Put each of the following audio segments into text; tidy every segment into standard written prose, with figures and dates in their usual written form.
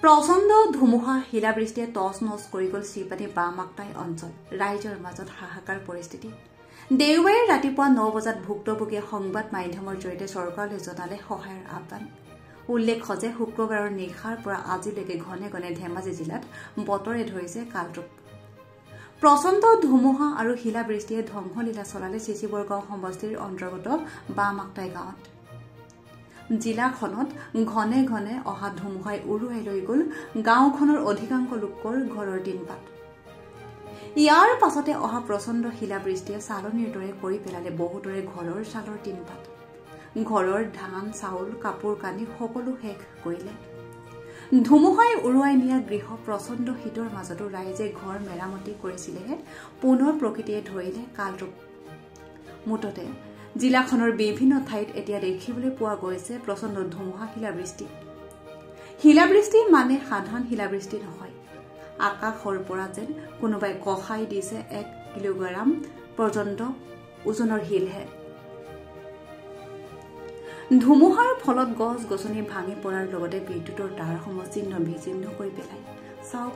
প্ৰচণ্ড ধুমুহা শিলাবৃষ্টিয়ে টচ নচ কৰি গ'ল শ্ৰীপানী বামাক্তাই অঞ্চল। ৰাইজৰ মাজত হাহাকাৰ পৰিস্থিতি। দেওবাৰে ৰাতিপুৱা 9 বজাত ভুক্তভোগীয়ে সংবাদ মাধ্যমৰ জৰিয়তে চৰকাৰলৈ জনালে সহায়ৰ আহ্বান। উল্লেখ্য যে শুক্ৰবাৰৰ নিশাৰ পৰা আজিলৈকে ঘনে ঘনে ধেমাজি জিলাত বতৰে ধৰিছে কালৰূপ। প্ৰচণ্ড ধুমুহা আৰু শিলাবৃষ্টিয়ে ধ্বংসলীলা চলালে চিচিবৰগাঁও সমষ্টিৰ অন্তৰ্গত বামাক্তাই গাঁৱত। জিলাখনত ঘনে ঘনে অহা ধুমুহাই উৰুৱাই লৈ গ'ল গাঁওখনৰ অধিকাংশ লোকৰ ঘৰৰ টিনপাত। ইয়াৰ পাছতে অহা প্ৰচণ্ড শিলাবৃষ্টিয়ে চালনীৰ দৰে কৰি পেলালে বহুতৰে ঘৰৰ চালৰ টিনপাত। ঘৰৰ ধান চাউল কাপোৰ কানি সকলো শেষ কৰিলে। ধুমুহাই উৰুৱাই নিয়া গৃহ প্ৰচণ্ড শীতৰ মাজতো ৰাইজে ঘৰ মেৰামতি কৰিছিলেহে পুনৰ প্ৰকৃতিয়ে ধৰিলে কালৰূপ। মুঠতে জিলাখনৰ বিভিন্ন ঠাইত এতিয়া দেখিবলৈ পোৱা গৈছে প্ৰচণ্ড ধুমুহা শিলাবৃষ্টি। শিলাবৃষ্টি মানে সাধাৰণ শিলাবৃষ্টি নহয়। আকাশৰ পৰা যেন কোনোবাই কষাই দিছে 1 কিলোগ্ৰাম পৰ্যন্ত ওজনৰ শিলহে। ধুমুহাৰ ফলত গছ গছনি ভাঙি পৰাৰ লগতে বিদ্যুতৰ তাঁৰসমূহ ছিন্ন বিচ্ছিন্ন কৰি পেলায়। চাওক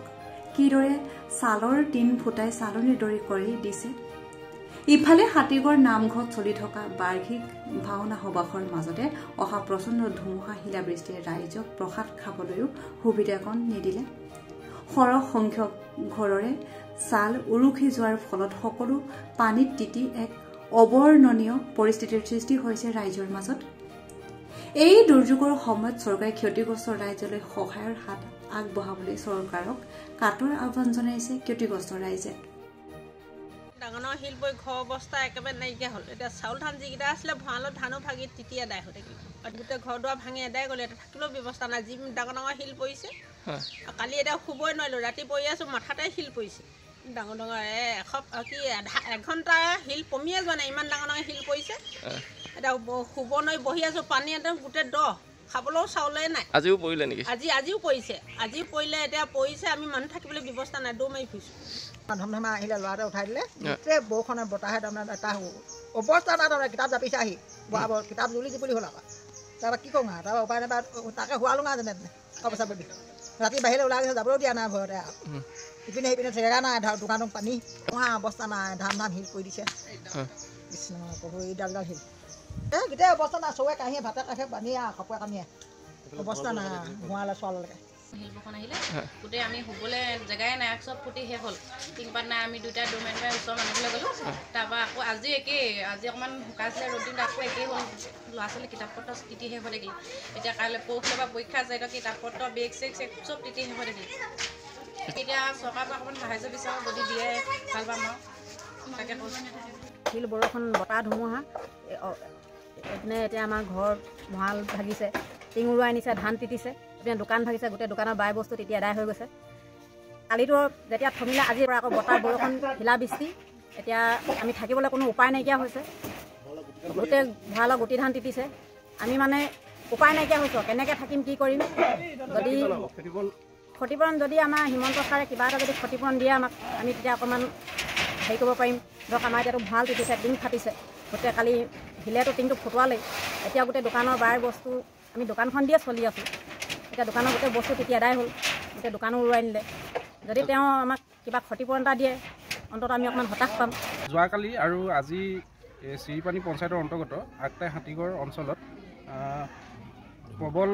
কিদৰে ছালৰ টিন ফুটাই চালনীৰ দৰে কৰি দিছে। ইফালে হাতীগড় নামঘৰত চলি থকা বাৰ্ষিক ভাওনা সবাহৰ মাজতে অহা প্ৰচণ্ড ধুমুহা শিলাবৃষ্টিয়ে ৰাইজক প্ৰসাদ খাবলৈও সুবিধাকণ নিদিলে। সৰহ সংখ্যক ঘৰৰে ছাল উৰুখি যোৱাৰ ফলত সকলো পানীত তিতি এক অবৰ্ণনীয় পৰিস্থিতিৰ সৃষ্টি হৈছে ৰাইজৰ মাজত। এই দুৰ্যোগৰ সময়ত চৰকাৰে ক্ষতিগ্ৰস্ত ৰাইজলৈ সহায়ৰ হাত আগবঢ়াবলৈ চৰকাৰক কাটৰ আহ্বান জনাইছে ক্ষতিগ্ৰস্ত ৰাইজে। ডাঙৰ শিল পৰি ঘৰ অৱস্থা একেবাৰে নাইকিয়া হ'ল। এতিয়া চাউল ধান যিকেইটা আছিলে ভঁৰালত ধানো ভাগি তিতি আদায় হৈ থাকিল। গোটেই ঘৰ দুৱাৰ ভাঙি আদায় গ'লে এতিয়া থাকিলেও ব্যৱস্থা নাই। যি ডাঙৰ শিল পৰিছে। কালি এতিয়া শুবই নোৱাৰিলোঁ। ৰাতি পৰি আছোঁ মাথাতে শিল পৰিছে। ডাঙৰ এঘণ্টা শিল পমিয়ে যোৱা নাই, ইমান ডাঙৰ শিল পৰিছে। এতিয়া শুব নোৱাৰি বহি আছোঁ। পানী একদম গোটেই দ, খাবলৈও চাউলেই নাই। আজিও পৰিলে নেকি? আজিও পৰিছে। আজিও পৰিলে, এতিয়া পৰিছে। আমি মানুহ থাকিবলৈ ব্যৱস্থা নাই, দৌৰ মাৰি ফুৰিছোঁ। ধমধমা আহিলে ল'ৰাটোৱে উঠাই দিলে। গোটেই বৰষুণে বতাহে তাৰমানে তাৰ অৱস্থা নাই। তাৰমানে কিতাপ জাপিছে আহি কিতাপ জুলি জিপলি হ'ল আকৌ। তাৰপৰা কি কৰোঁ আৰু তাৰপৰা উপায় নাপায় তাকে শুৱালোঁ আৰু যেনে তেনে অৱস্থা পাবি। ৰাতি বাহিৰলৈ ওলাই গৈছে, যাবলৈও দিয়া নাই ভয়তে আৰু। ইপিনে সিপিনে জেগা নাই, দোকানত পানী অৱস্থা নাই। ধান শিল কৰি দিছে। কৃষ্ণ প্ৰভু এইডাল শিল গোটেই অৱস্থা নাই। চৌৱে কাঁহীয়ে ভাতে কাঁহীয়ে পানী কাপোৰে কানিয়ে অৱস্থা নাই। ধোঁৱালে চোৱালৈকে শিলবখন আহিলে গোটেই আমি শুবলৈ জেগাই নাই, চব ফুটি শেষ হ'ল। টিংপাত নাই। আমি দুইটা দৌৰমাৰি পাই ওচৰৰ মানুহলৈ গ'লোঁ। তাৰপৰা আকৌ আজি একেই, আজি অকণমান শুকাইছিলে ৰ'দ দিনটো আকৌ একেই হ'ল। ল'ৰা ছোৱালী কিতাপ পত্ৰ তিতি শেষ হৈ থাকিল। এতিয়া কাইলৈ পৰহিলৈ পৰা পৰীক্ষা আছে। এতিয়া কিতাপ পত্ৰ বেগ চেগ চব তিতি শেষ হৈ থাকিল। এতিয়া চৰকাৰৰ পৰা অকণমান সাহাৰ্য বিচাৰোঁ, যদি দিয়ে ভাল পাম আৰু তাকে কৈছোঁ। শিল বৰষুণ বতাহ ধুমুহা এইপিনে এতিয়া আমাৰ ঘৰ ভঁৰাল ভাগিছে, টিং উৰুৱাই নিছে, ধান তিতিছে, এতিয়া দোকান ভাগিছে, গোটেই দোকানৰ বাই বস্তু তেতিয়া আদায় হৈ গৈছে। কালিতো যেতিয়া থমিলে আজিৰ পৰা আকৌ বতাহ বৰষুণ শিলাবৃষ্টি, এতিয়া আমি থাকিবলৈ কোনো উপায় নাইকিয়া হৈছে। গোটেই ভঁৰালৰ গুটি ধান তিতিছে। আমি মানে উপায় নাইকিয়া হৈছোঁ, কেনেকৈ থাকিম কি কৰিম। যদি ক্ষতিপূৰণ যদি আমাৰ হিমন্ত ছাৰে কিবা এটা যদি ক্ষতিপূৰণ দিয়ে আমাক, আমি তেতিয়া অকণমান হেৰি কৰিব পাৰিম। ধৰক আমাৰ এতিয়াতো ভঁৰাল তিতিছে, টিং ফাটিছে, গোটেই কালি শিলেতো টিংটো ফুটোৱালেই। এতিয়া গোটেই দোকানৰ বাৰ বস্তু আমি দোকানখন দিয়ে চলি আছোঁ। এতিয়া দোকানৰ গোটেই বস্তু তেতিয়া আদায় হ'ল, গোটেই দোকানো উৰুৱাই নিলে। যদি তেওঁ আমাক কিবা ক্ষতিপূৰণ এটা দিয়ে অন্ততঃ আমি অকণমান হতাশ পাম। যোৱাকালি আৰু আজি শ্ৰীপানী পঞ্চায়তৰ অন্তৰ্গত আগতাই হাতীগড় অঞ্চলত প্ৰবল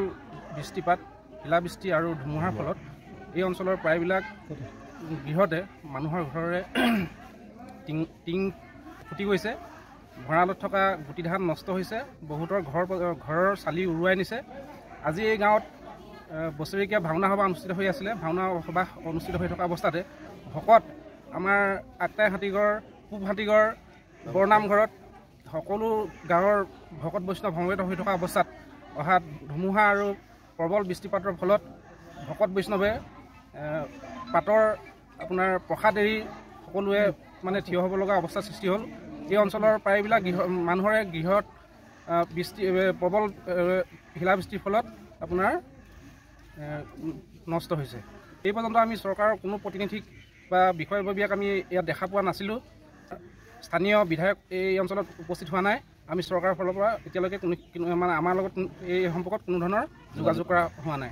বৃষ্টিপাত, শিলাবৃষ্টি আৰু ধুমুহাৰ ফলত এই অঞ্চলৰ প্ৰায়বিলাক গৃহতে মানুহৰ ঘৰৰে টিং ফুটি গৈছে। ভঁৰালত থকা গুটি ধান নষ্ট হৈছে। বহুতৰ ঘৰৰ চালি উৰুৱাই নিছে। আজি এই গাঁৱত বছৰেকীয়া ভাওনা সভা অনুষ্ঠিত হৈ আছিলে। ভাওনা সভা অনুষ্ঠিত হৈ থকা অৱস্থাতে ভকত আমাৰ আগতাই হাতীগড়, পূব হাতীগড় বৰনামঘৰত সকলো গাঁৱৰ ভকত বৈষ্ণৱ সমবেত হৈ থকা অৱস্থাত অহা ধুমুহা আৰু প্ৰবল বৃষ্টিপাতৰ ফলত ভকত বৈষ্ণৱে পাতৰ আপোনাৰ প্ৰসাদ এৰি সকলোৱে মানে থিয় হ'ব লগা অৱস্থাৰ সৃষ্টি হ'ল। এই অঞ্চলৰ প্ৰায়বিলাক মানুহৰে গৃহত প্ৰবল শিলাবৃষ্টিৰ ফলত আপোনাৰ নষ্ট হৈছে। এই পৰ্যন্ত আমি চৰকাৰৰ কোনো প্ৰতিনিধিক বা বিষয়ববীয়াক আমি ইয়াত দেখা পোৱা নাছিলোঁ। স্থানীয় বিধায়ক এই অঞ্চলত উপস্থিত হোৱা নাই। আমি চৰকাৰৰ ফালৰ পৰা এতিয়ালৈকে কোনো মানে আমাৰ লগত এই সম্পৰ্কত কোনো ধৰণৰ যোগাযোগ কৰা হোৱা নাই।